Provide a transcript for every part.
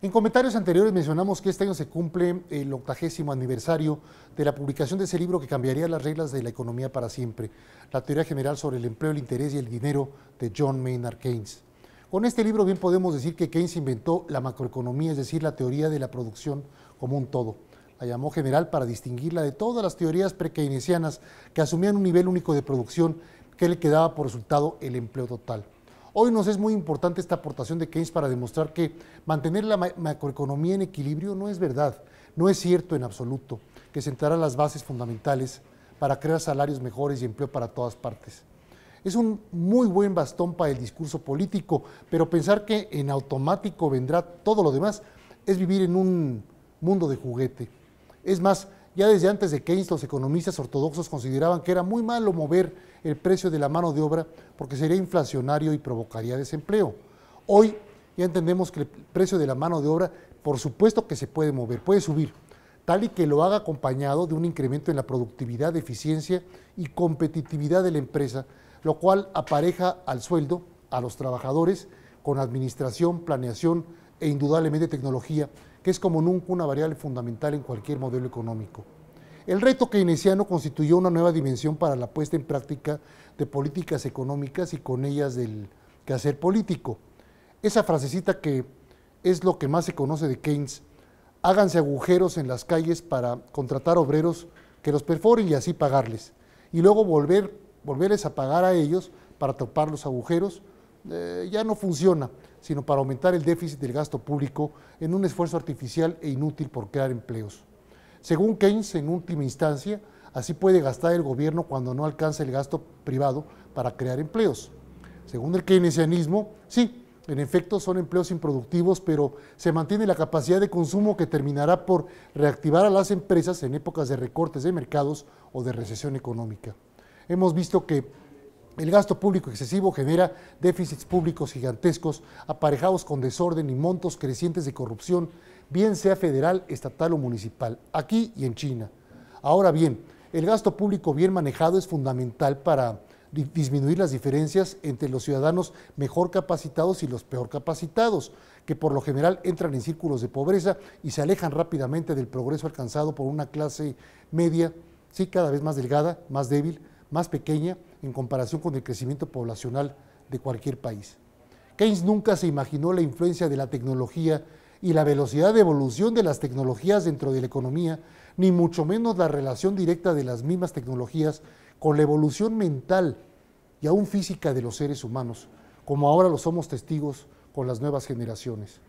En comentarios anteriores mencionamos que este año se cumple el 80º aniversario de la publicación de ese libro que cambiaría las reglas de la economía para siempre, la teoría general sobre el empleo, el interés y el dinero de John Maynard Keynes. Con este libro bien podemos decir que Keynes inventó la macroeconomía, es decir, la teoría de la producción como un todo. La llamó general para distinguirla de todas las teorías pre-keynesianas que asumían un nivel único de producción que le quedaba por resultado el empleo total. Hoy nos es muy importante esta aportación de Keynes para demostrar que mantener la macroeconomía en equilibrio no es verdad, no es cierto en absoluto, que sentará las bases fundamentales para crear salarios mejores y empleo para todas partes. Es un muy buen bastón para el discurso político, pero pensar que en automático vendrá todo lo demás es vivir en un mundo de juguete. Es más, ya desde antes de Keynes los economistas ortodoxos consideraban que era muy malo mover el precio de la mano de obra porque sería inflacionario y provocaría desempleo. Hoy ya entendemos que el precio de la mano de obra, por supuesto que se puede mover, puede subir, tal y que lo haga acompañado de un incremento en la productividad, eficiencia y competitividad de la empresa, lo cual apareja al sueldo, a los trabajadores, con administración, planeación e indudablemente tecnología, que es como nunca una variable fundamental en cualquier modelo económico. El reto keynesiano constituyó una nueva dimensión para la puesta en práctica de políticas económicas y con ellas del quehacer político. Esa frasecita que es lo que más se conoce de Keynes: háganse agujeros en las calles para contratar obreros que los perforen y así pagarles, y luego volverles a pagar a ellos para tapar los agujeros, ya no funciona, sino para aumentar el déficit del gasto público en un esfuerzo artificial e inútil por crear empleos. Según Keynes, en última instancia, así puede gastar el gobierno cuando no alcanza el gasto privado para crear empleos. Según el keynesianismo, sí, en efecto son empleos improductivos, pero se mantiene la capacidad de consumo que terminará por reactivar a las empresas en épocas de recortes de mercados o de recesión económica. Hemos visto que el gasto público excesivo genera déficits públicos gigantescos, aparejados con desorden y montos crecientes de corrupción, bien sea federal, estatal o municipal, aquí y en China. Ahora bien, el gasto público bien manejado es fundamental para disminuir las diferencias entre los ciudadanos mejor capacitados y los peor capacitados, que por lo general entran en círculos de pobreza y se alejan rápidamente del progreso alcanzado por una clase media, sí, cada vez más delgada, más débil, más pequeña en comparación con el crecimiento poblacional de cualquier país. Keynes nunca se imaginó la influencia de la tecnología y la velocidad de evolución de las tecnologías dentro de la economía, ni mucho menos la relación directa de las mismas tecnologías con la evolución mental y aún física de los seres humanos, como ahora lo somos testigos con las nuevas generaciones.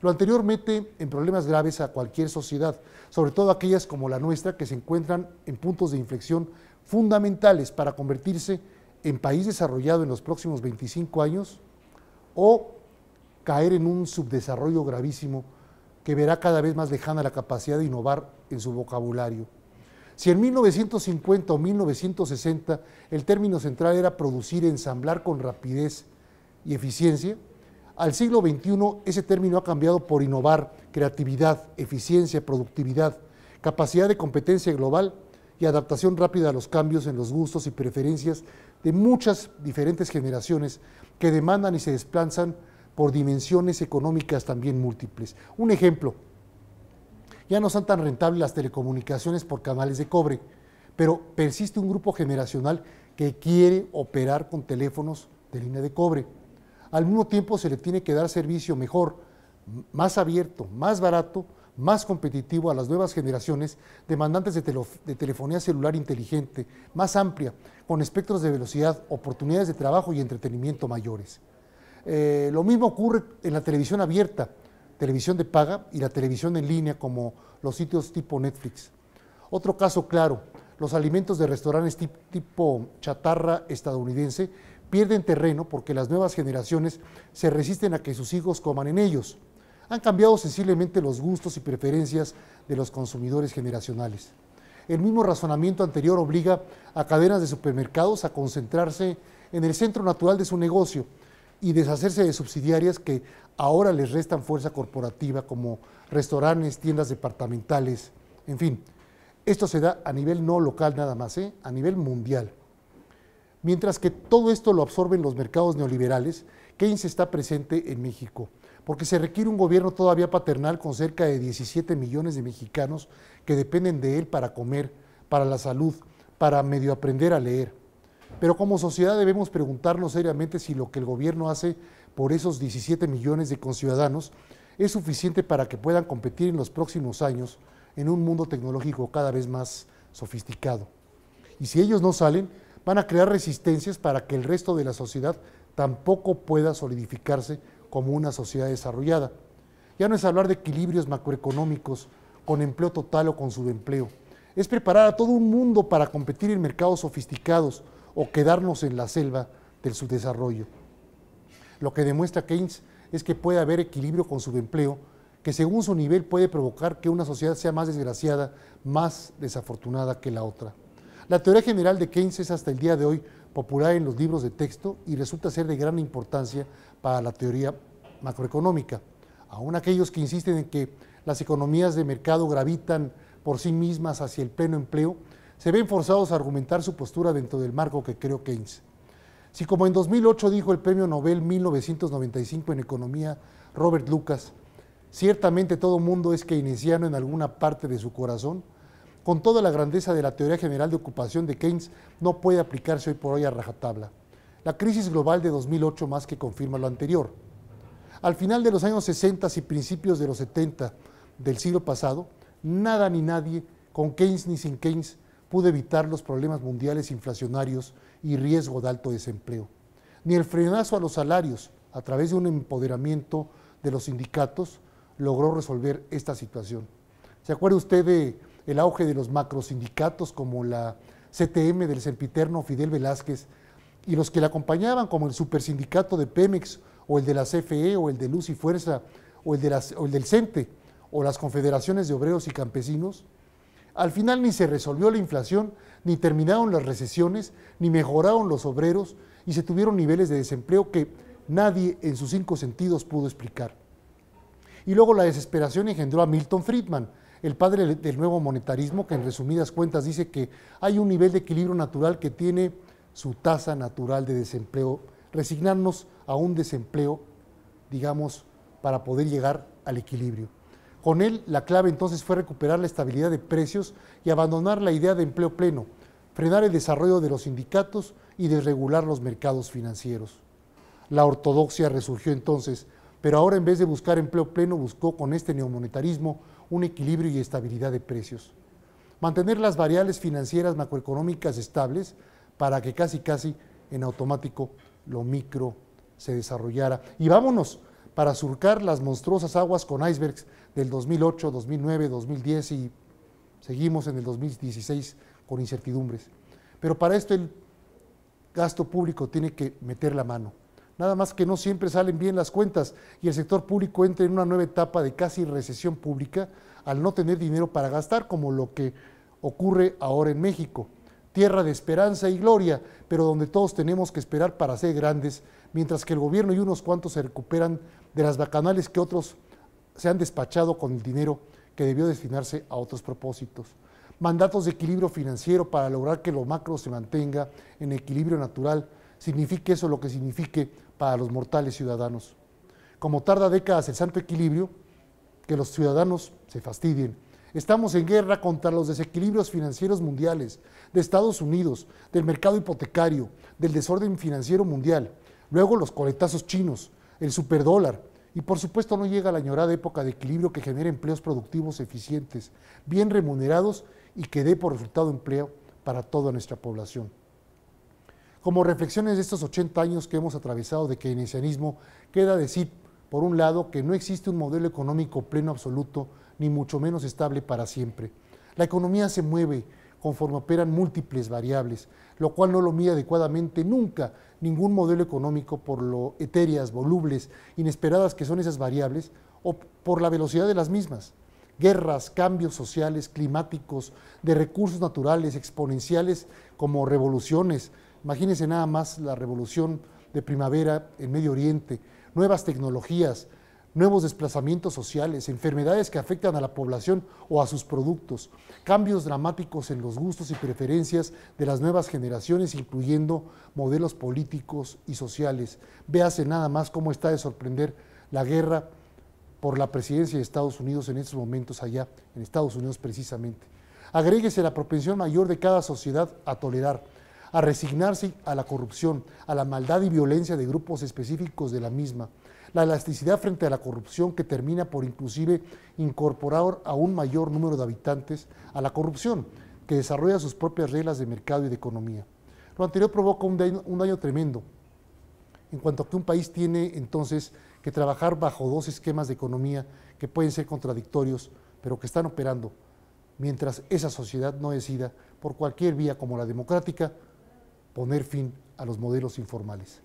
Lo anterior mete en problemas graves a cualquier sociedad, sobre todo aquellas como la nuestra, que se encuentran en puntos de inflexión fundamentales para convertirse en país desarrollado en los próximos 25 años o caer en un subdesarrollo gravísimo que verá cada vez más lejana la capacidad de innovar en su vocabulario. Si en 1950 o 1960 el término central era producir, ensamblar con rapidez y eficiencia, al siglo XXI ese término ha cambiado por innovar, creatividad, eficiencia, productividad, capacidad de competencia global y adaptación rápida a los cambios en los gustos y preferencias de muchas diferentes generaciones que demandan y se desplazan por dimensiones económicas también múltiples. Un ejemplo: ya no son tan rentables las telecomunicaciones por canales de cobre, pero persiste un grupo generacional que quiere operar con teléfonos de línea de cobre. Al mismo tiempo se le tiene que dar servicio mejor, más abierto, más barato, más competitivo a las nuevas generaciones demandantes de telefonía celular inteligente, más amplia, con espectros de velocidad, oportunidades de trabajo y entretenimiento mayores. Lo mismo ocurre en la televisión abierta, televisión de paga y la televisión en línea, como los sitios tipo Netflix. Otro caso claro: los alimentos de restaurantes tipo chatarra estadounidense pierden terreno porque las nuevas generaciones se resisten a que sus hijos coman en ellos. Han cambiado sensiblemente los gustos y preferencias de los consumidores generacionales. El mismo razonamiento anterior obliga a cadenas de supermercados a concentrarse en el centro natural de su negocio y deshacerse de subsidiarias que ahora les restan fuerza corporativa, como restaurantes, tiendas departamentales, en fin. Esto se da a nivel no local nada más, a nivel mundial. Mientras que todo esto lo absorben los mercados neoliberales, Keynes está presente en México, porque se requiere un gobierno todavía paternal con cerca de 17 millones de mexicanos que dependen de él para comer, para la salud, para medio aprender a leer. Pero como sociedad debemos preguntarnos seriamente si lo que el gobierno hace por esos 17 millones de conciudadanos es suficiente para que puedan competir en los próximos años en un mundo tecnológico cada vez más sofisticado. Y si ellos no salen, van a crear resistencias para que el resto de la sociedad tampoco pueda solidificarse como una sociedad desarrollada. Ya no es hablar de equilibrios macroeconómicos con empleo total o con subempleo. Es preparar a todo un mundo para competir en mercados sofisticados o quedarnos en la selva del subdesarrollo. Lo que demuestra Keynes es que puede haber equilibrio con subempleo, que según su nivel puede provocar que una sociedad sea más desgraciada, más desafortunada que la otra. La teoría general de Keynes es hasta el día de hoy popular en los libros de texto y resulta ser de gran importancia para la teoría macroeconómica. Aún aquellos que insisten en que las economías de mercado gravitan por sí mismas hacia el pleno empleo, se ven forzados a argumentar su postura dentro del marco que creó Keynes. Si como en 2008 dijo el premio Nobel 1995 en economía Robert Lucas, ciertamente todo mundo es keynesiano en alguna parte de su corazón, con toda la grandeza de la teoría general de ocupación de Keynes no puede aplicarse hoy por hoy a rajatabla. La crisis global de 2008 más que confirma lo anterior. Al final de los años 60 y principios de los 70 del siglo pasado, nada ni nadie, con Keynes ni sin Keynes, pudo evitar los problemas mundiales inflacionarios y riesgo de alto desempleo. Ni el frenazo a los salarios, a través de un empoderamiento de los sindicatos, logró resolver esta situación. ¿Se acuerda usted del auge de los macrosindicatos como la CTM del sempiterno Fidel Velázquez y los que le acompañaban como el supersindicato de Pemex o el de la CFE o el de Luz y Fuerza o el del CENTE o las confederaciones de obreros y campesinos? Al final ni se resolvió la inflación, ni terminaron las recesiones, ni mejoraron los obreros y se tuvieron niveles de desempleo que nadie en sus 5 sentidos pudo explicar. Y luego la desesperación engendró a Milton Friedman, el padre del nuevo monetarismo, que en resumidas cuentas dice que hay un nivel de equilibrio natural que tiene su tasa natural de desempleo, resignarnos a un desempleo, digamos, para poder llegar al equilibrio. Con él, la clave entonces fue recuperar la estabilidad de precios y abandonar la idea de empleo pleno, frenar el desarrollo de los sindicatos y desregular los mercados financieros. La ortodoxia resurgió entonces, pero ahora en vez de buscar empleo pleno, buscó con este neomonetarismo un equilibrio y estabilidad de precios. Mantener las variables financieras macroeconómicas estables para que casi en automático lo micro se desarrollara. Y vámonos para surcar las monstruosas aguas con icebergs del 2008, 2009, 2010 y seguimos en el 2016 con incertidumbres. Pero para esto el gasto público tiene que meter la mano. Nada más que no siempre salen bien las cuentas y el sector público entra en una nueva etapa de casi recesión pública al no tener dinero para gastar, como lo que ocurre ahora en México. Tierra de esperanza y gloria, pero donde todos tenemos que esperar para ser grandes, mientras que el gobierno y unos cuantos se recuperan de las bacanales que otros se han despachado con el dinero que debió destinarse a otros propósitos. Mandatos de equilibrio financiero para lograr que lo macro se mantenga en equilibrio natural, signifique eso lo que signifique para los mortales ciudadanos. Como tarda décadas el santo equilibrio, que los ciudadanos se fastidien. Estamos en guerra contra los desequilibrios financieros mundiales, de Estados Unidos, del mercado hipotecario, del desorden financiero mundial, luego los coletazos chinos, el superdólar, y por supuesto no llega la añorada época de equilibrio que genere empleos productivos eficientes, bien remunerados y que dé por resultado empleo para toda nuestra población. Como reflexiones de estos 80 años que hemos atravesado de keynesianismo, queda decir, por un lado, que no existe un modelo económico pleno absoluto, ni mucho menos estable para siempre. La economía se mueve conforme operan múltiples variables, lo cual no lo mide adecuadamente nunca ningún modelo económico por lo etéreas, volubles, inesperadas que son esas variables o por la velocidad de las mismas. Guerras, cambios sociales, climáticos, de recursos naturales exponenciales como revoluciones. Imagínense nada más la revolución de primavera en Medio Oriente, nuevas tecnologías, nuevos desplazamientos sociales, enfermedades que afectan a la población o a sus productos, cambios dramáticos en los gustos y preferencias de las nuevas generaciones, incluyendo modelos políticos y sociales. Véase nada más cómo está de sorprender la guerra por la presidencia de Estados Unidos en estos momentos allá, en Estados Unidos precisamente. Agréguese la propensión mayor de cada sociedad a tolerar, a resignarse a la corrupción, a la maldad y violencia de grupos específicos de la misma, la elasticidad frente a la corrupción que termina por inclusive incorporar a un mayor número de habitantes a la corrupción, que desarrolla sus propias reglas de mercado y de economía. Lo anterior provoca un daño tremendo, en cuanto a que un país tiene entonces que trabajar bajo dos esquemas de economía que pueden ser contradictorios, pero que están operando, mientras esa sociedad no decida, por cualquier vía como la democrática, poner fin a los modelos informales.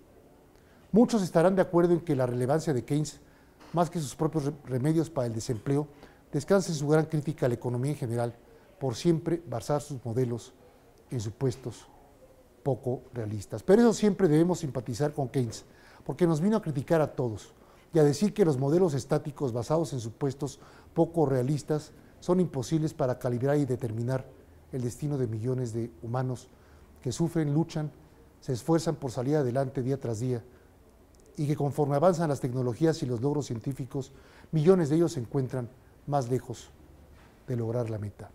Muchos estarán de acuerdo en que la relevancia de Keynes, más que sus propios remedios para el desempleo, descansa en su gran crítica a la economía en general, por siempre basar sus modelos en supuestos poco realistas. Pero eso siempre debemos simpatizar con Keynes, porque nos vino a criticar a todos y a decir que los modelos estáticos basados en supuestos poco realistas son imposibles para calibrar y determinar el destino de millones de humanos que sufren, luchan, se esfuerzan por salir adelante día tras día y que conforme avanzan las tecnologías y los logros científicos, millones de ellos se encuentran más lejos de lograr la meta.